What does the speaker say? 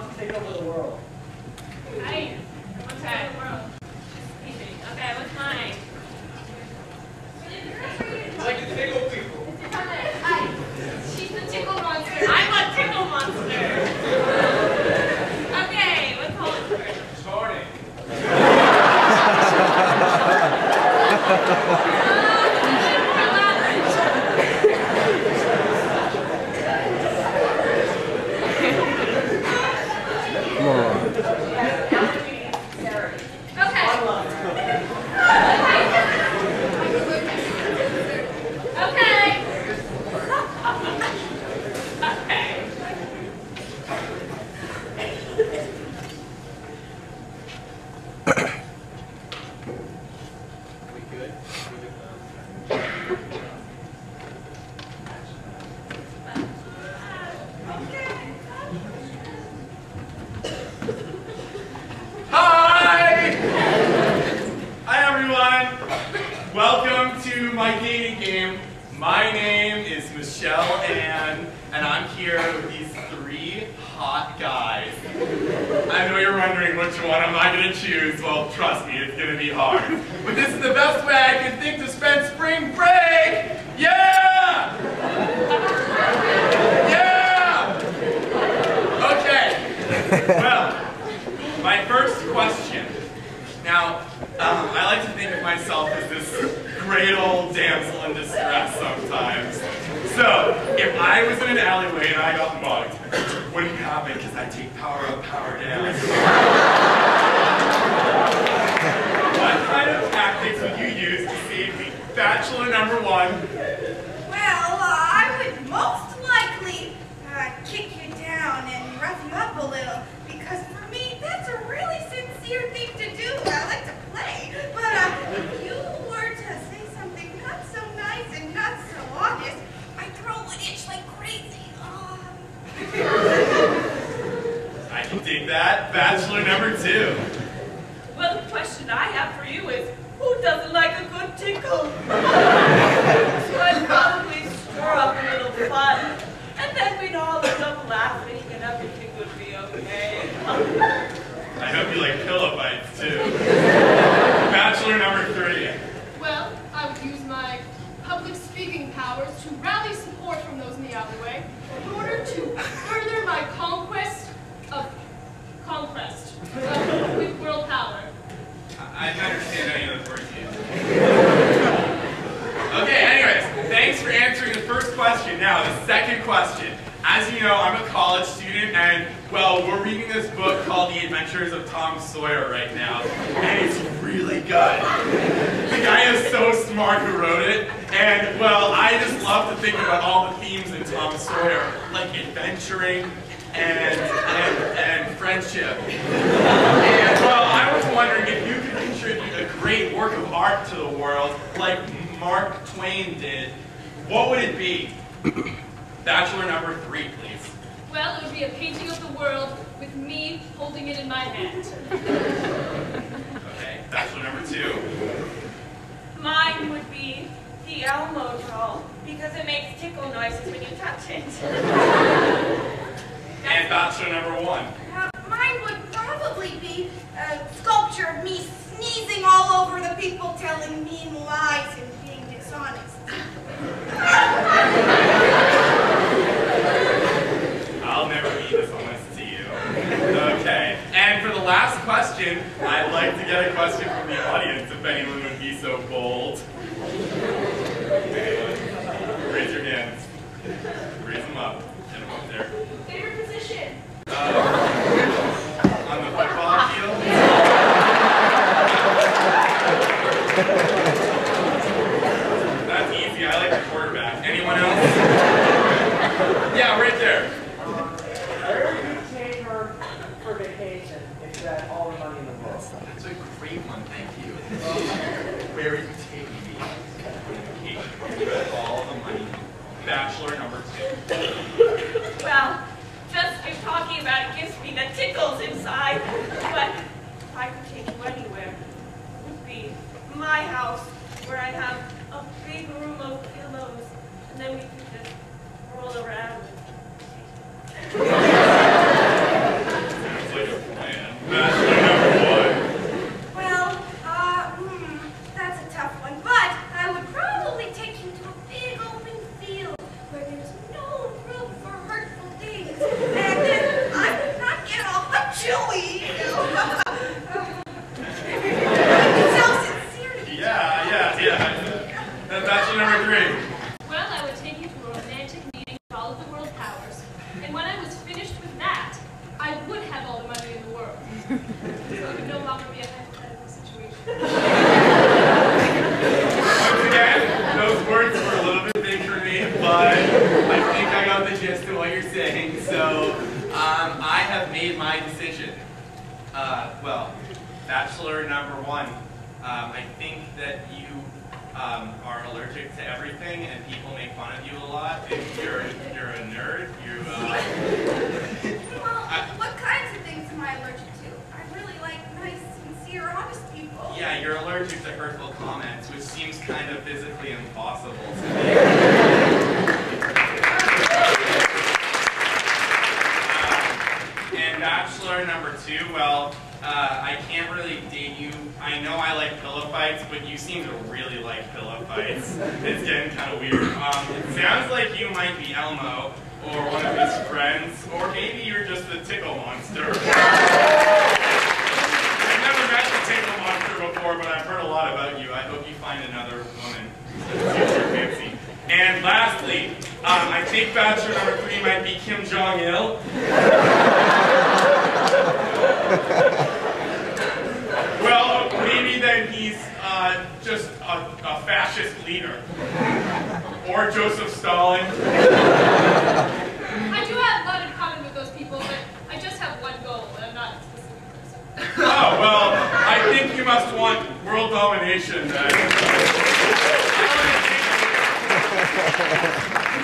wants to take over the world? Okay. Okay, what's mine? I like to tickle people. She's the tickle monster. I'm a tickle monster. Okay, what's Holland's first? Charming. Come on. Welcome to my dating game. My name is Michelle Ann, and I'm here with these three hot guys. I know you're wondering which one am I going to choose. Well, trust me, it's going to be hard. But this is the best way I can think to spend spring break! Yeah! Yeah! Okay. Well, my first question. Now, I like to think of myself as this great old damsel in distress sometimes. So, if I was in an alleyway and I got mugged, it wouldn't happen because I take power up, power down. What kind of tactics would you use to save me? Bachelor number one. Well, I would most likely kick you down and rough you up a little, because for me, that's a really sincere thing to do. I like to play, but if you were to say something not so nice and not so honest, my throat would itch like crazy. I can dig that. Bachelor number two. Well, the question I have for you is, who doesn't like a good tickle? So I'd probably stir up a little fun, and then we'd all end up laughing and everything would be okay. I hope you like pillow fights too. Bachelor number three. Well, I would use my public speaking powers to rally support from those in the alleyway in order to further my conquest with world power. I didn't understand any of those words you used. Okay, anyways, thanks for answering the first question. Now, the second question. As you know, I'm a college student, and, well, we're reading this book called The Adventures of Tom Sawyer right now, and it's really good. The guy is so smart who wrote it, and, well, I just love to think about all the themes in Tom Sawyer, like adventuring and friendship. And, well, I was wondering if you could contribute a great work of art to the world, like Mark Twain did, what would it be? Bachelor number three, please. Well, it would be a painting of the world with me holding it in my hand. Okay, bachelor number two. Mine would be the Elmo doll, because it makes tickle noises when you touch it. And bachelor number one. Mine would probably be a sculpture of me sneezing all over the people, telling mean lies and being dishonest. I'll never be dishonest to you. Okay, and for the last question, I'd like to get a question from the audience, if anyone would be so bold. Anyone? Raise your hands. Raise them up. Get them up there. Favorite position? On the football field? That's easy. I like the quarterback. Anyone else? Yeah, right there. Where do you take her for vacation if you had all the money in the world? That's a great one, thank you. Where are you taking me? Vacation. You had all the money. Bachelor number two. Well, just you talking about it gives me the tickles inside. But if I could take you anywhere, it would be my house, where I'd have a big room of pillows, and then we could just roll around. So it would no longer be a hypothetical situation. Once again, those words were a little bit big for me, but I think I got the gist of what you're saying. So I have made my decision. Well, Bachelor number 1. I think that you are allergic to everything, and people make fun of you a lot. And you're a nerd. Well, what kinds of things am I allergic to? I really like nice, sincere, honest people. Yeah, you're allergic to hurtful comments, which seems kind of physically impossible to me. And Bachelor number 2, well, I can't really date you. I know I like pillow fights, but you seem to really like pillow fights. It's getting kind of weird. It sounds like you might be Elmo, or one of his friends, or maybe you're just the tickle monster. I've never met the tickle monster before, but I've heard a lot about you. I hope you find another woman that suits your fancy. And lastly, I think Bachelor number 3 might be Kim Jong-il. Well, maybe then he's just a fascist leader. Or Joseph Stalin. I do have a lot in common with those people, but I just have one goal, and I'm not a specific person. Oh, well, I think you must want world domination then.